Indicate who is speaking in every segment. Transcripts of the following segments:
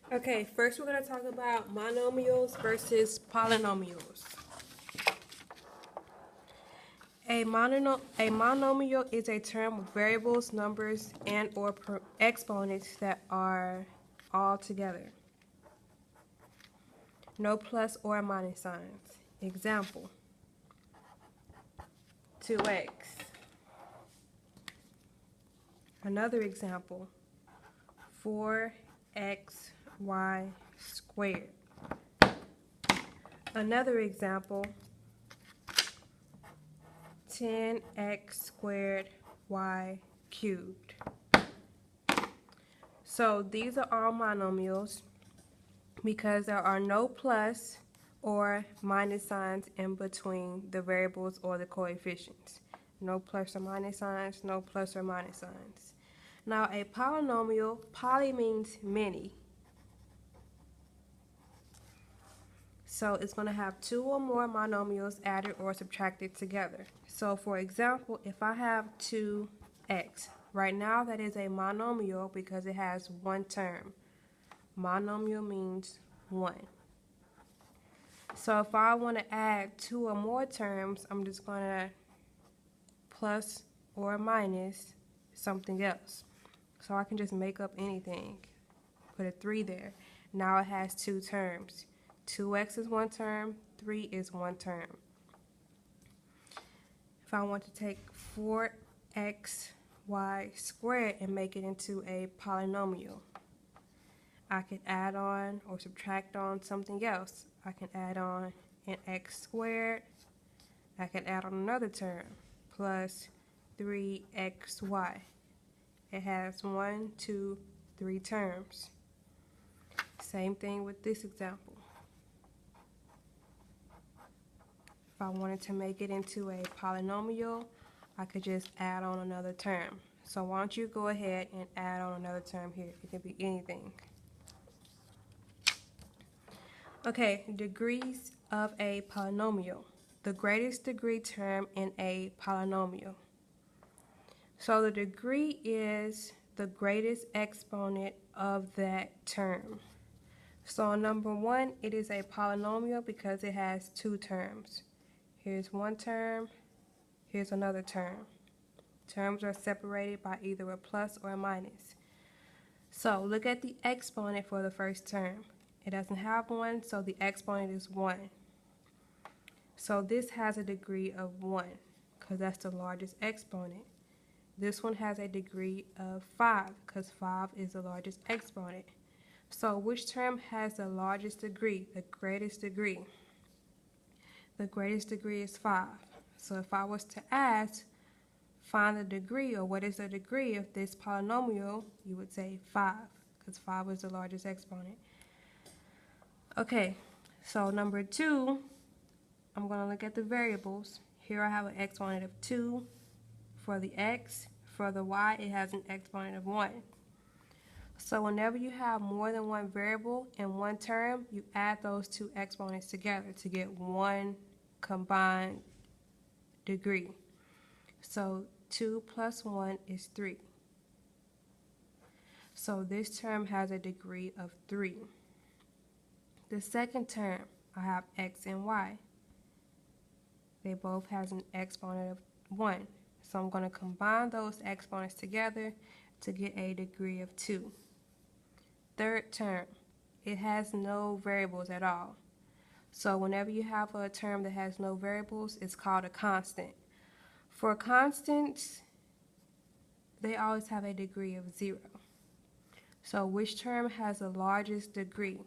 Speaker 1: Okay, first we're going to talk about monomials versus polynomials. A monomial is a term with variables, numbers, and or exponents that are all together. No plus or minus signs. Example, 2x. Another example, 4xy squared. Another example, 10x squared y cubed. So these are all monomials because there are no plus or minus signs in between the variables or the coefficients. No plus or minus signs, no plus or minus signs. Now a polynomial, poly means many. So it's going to have two or more monomials added or subtracted together. So for example, if I have 2x, right now that is a monomial because it has one term. Monomial means 1. So if I want to add 2 or more terms, I'm just going to plus or minus something else. So I can just make up anything. Put a 3 there. Now it has 2 terms. 2x is one term, 3 is one term. If I want to take 4xy squared and make it into a polynomial, I can add on or subtract on something else. I can add on an x squared. I can add on another term, plus 3xy. It has 1, 2, 3 terms. Same thing with this example. If I wanted to make it into a polynomial, I could just add on another term. So why don't you go ahead and add on another term here. It can be anything. Okay, degrees of a polynomial. The greatest degree term in a polynomial. So the degree is the greatest exponent of that term. So number 1, it is a polynomial because it has 2 terms. Here's one term, here's another term. Terms are separated by either a plus or a minus. So look at the exponent for the first term. It doesn't have one, so the exponent is 1. So this has a degree of 1 because that's the largest exponent. This one has a degree of 5 because 5 is the largest exponent. So which term has the largest degree, the greatest degree? The greatest degree is 5. So if I was to ask, find the degree, or what is the degree of this polynomial, you would say 5, because 5 is the largest exponent. Okay, so number 2, I'm going to look at the variables. Here I have an exponent of 2 for the x. For the y, it has an exponent of 1. So whenever you have more than one variable in one term, you add those two exponents together to get one combined degree. So 2 plus 1 is 3. So this term has a degree of 3. The second term, I have x and y. They both have an exponent of 1. So I'm going to combine those exponents together to get a degree of 2. Third term, it has no variables at all. So whenever you have a term that has no variables, it's called a constant. For constants, they always have a degree of 0. So which term has the largest degree?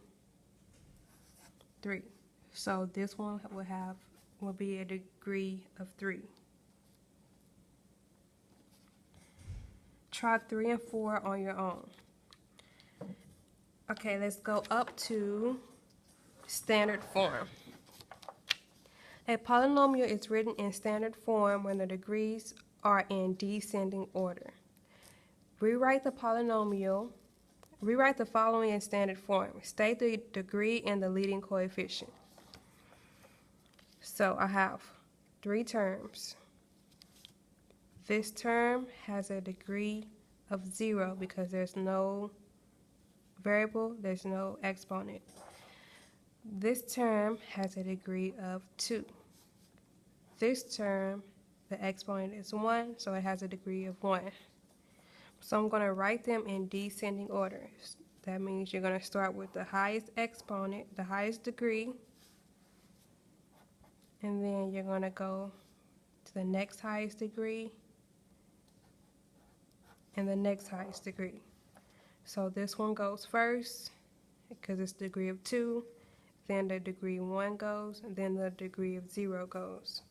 Speaker 1: 3. So this one will be a degree of 3. Try 3 and 4 on your own. Okay, let's go up to standard form. A polynomial is written in standard form when the degrees are in descending order. Rewrite the following in standard form. State the degree and the leading coefficient. So I have 3 terms. This term has a degree of 0 because there's no variable, there's no exponent. This term has a degree of 2. This term, the exponent is 1, so it has a degree of 1. So I'm going to write them in descending order. That means you're going to start with the highest exponent, the highest degree, and then you're going to go to the next highest degree and the next highest degree. So this one goes first because it's degree of 2, then the degree of 1 goes, and then the degree of 0 goes.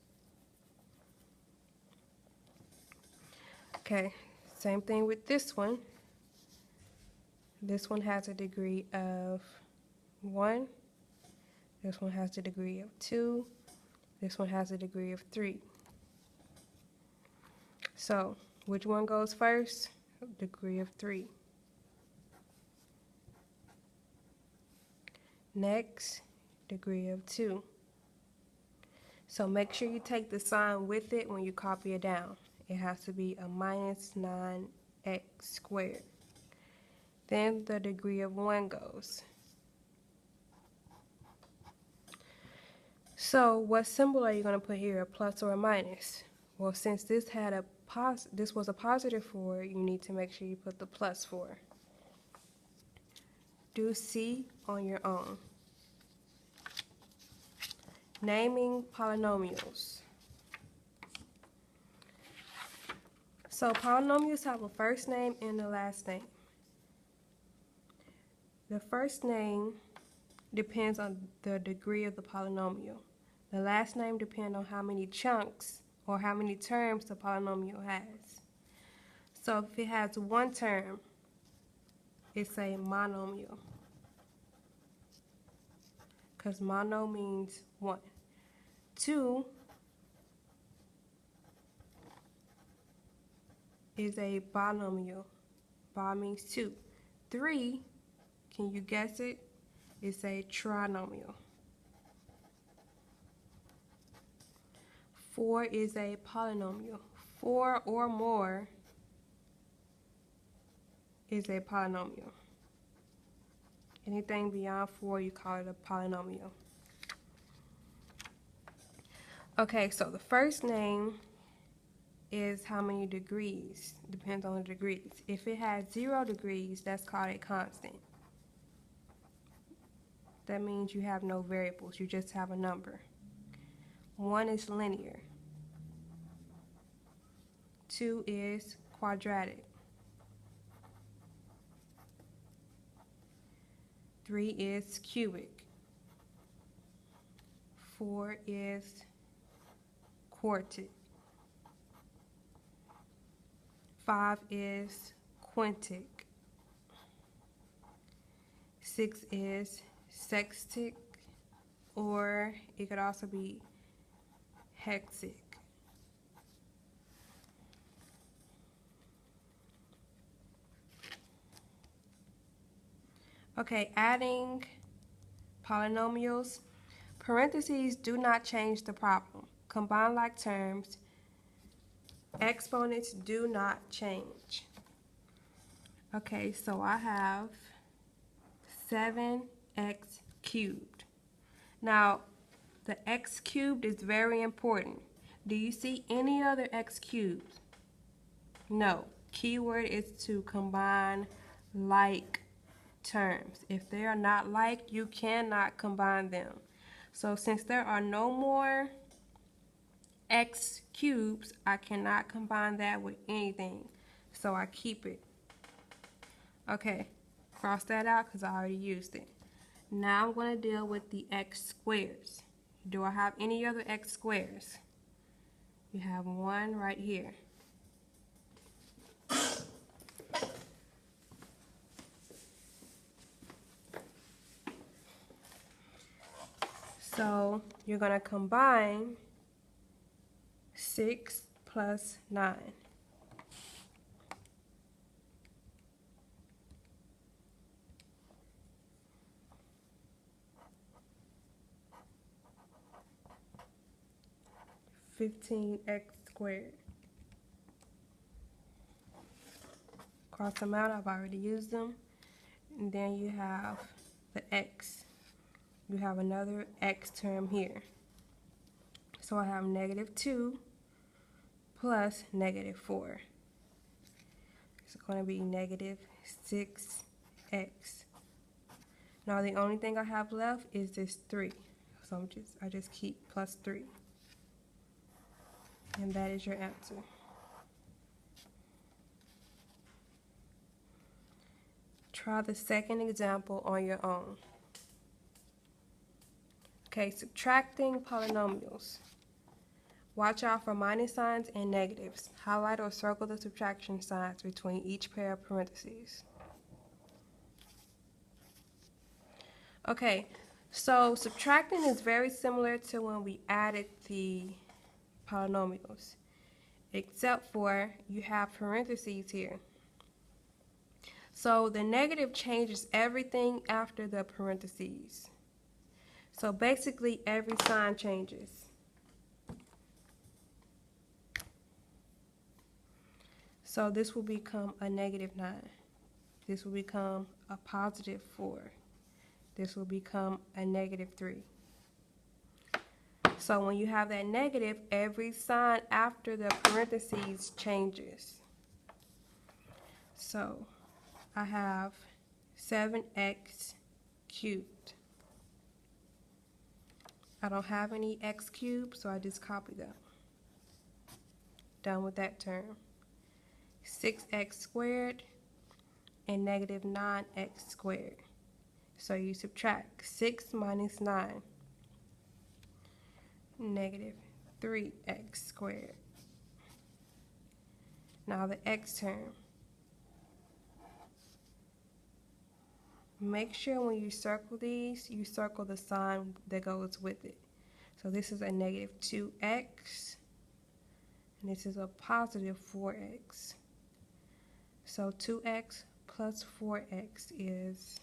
Speaker 1: Okay, same thing with this one. This one has a degree of 1. This one has a degree of 2. This one has a degree of 3. So, which one goes first? Degree of 3. Next, degree of 2. So make sure you take the sign with it when you copy it down. It has to be a minus 9x squared. Then the degree of 1 goes. So what symbol are you going to put here, a plus or a minus? Well, since this was a positive 4, you need to make sure you put the plus 4. Do C on your own. Naming polynomials. So polynomials have a first name and a last name. The first name depends on the degree of the polynomial. The last name depends on how many chunks or how many terms the polynomial has. So if it has one term, it's a monomial, because mono means 1. 2 is a binomial. Bi means 2. 3, can you guess it? It's a trinomial. 4 is a polynomial. 4 or more is a polynomial. Anything beyond 4, you call it a polynomial. Okay, so the first name is how many degrees. Depends on the degrees. If it has 0 degrees, that's called a constant. That means you have no variables, you just have a number. 1 is linear. 2 is quadratic. 3 is cubic. 4 is quartic. 5 is quintic. 6 is sextic, or it could also be hexic. Okay, adding polynomials. Parentheses do not change the problem. Combine like terms. Exponents do not change. Okay, so I have 7x cubed. Now, the x cubed is very important. Do you see any other x cubed? No. Keyword is to combine like terms. If they are not like, you cannot combine them. So since there are no more x cubes, I cannot combine that with anything. So I keep it. Okay, cross that out because I already used it. Now I'm going to deal with the x squares. Do I have any other x squares? You have one right here. So you're going to combine 6 plus 9. $15x squared. Cross them out, I've already used them. and then you have the x. You have another x term here. So I have negative 2 plus negative 4. It's going to be negative 6x. Now the only thing I have left is this 3. So I just keep plus 3. And that is your answer. Try the second example on your own. Okay, subtracting polynomials. Watch out for minus signs and negatives. Highlight or circle the subtraction signs between each pair of parentheses. Okay, so subtracting is very similar to when we added the polynomials, except for you have parentheses here. So the negative changes everything after the parentheses. So basically every sign changes. So this will become a negative 9. This will become a positive 4. This will become a negative 3. So when you have that negative, every sign after the parentheses changes. So I have 7x cubed. I don't have any x cubed, so I just copy them. Done with that term. 6x squared and negative 9x squared. So you subtract 6 minus 9, negative 3x squared. Now the x term. Make sure when you circle these, you circle the sign that goes with it. So this is a negative 2x, and this is a positive 4x. So 2x plus 4x is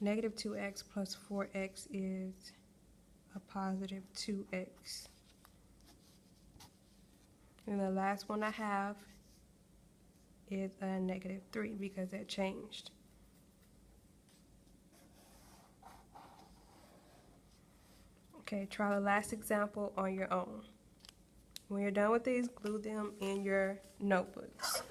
Speaker 1: negative 2x plus 4x is a positive 2x. And the last one I have is a negative 3 because that changed. Okay, try the last example on your own. When you're done with these, glue them in your notebooks.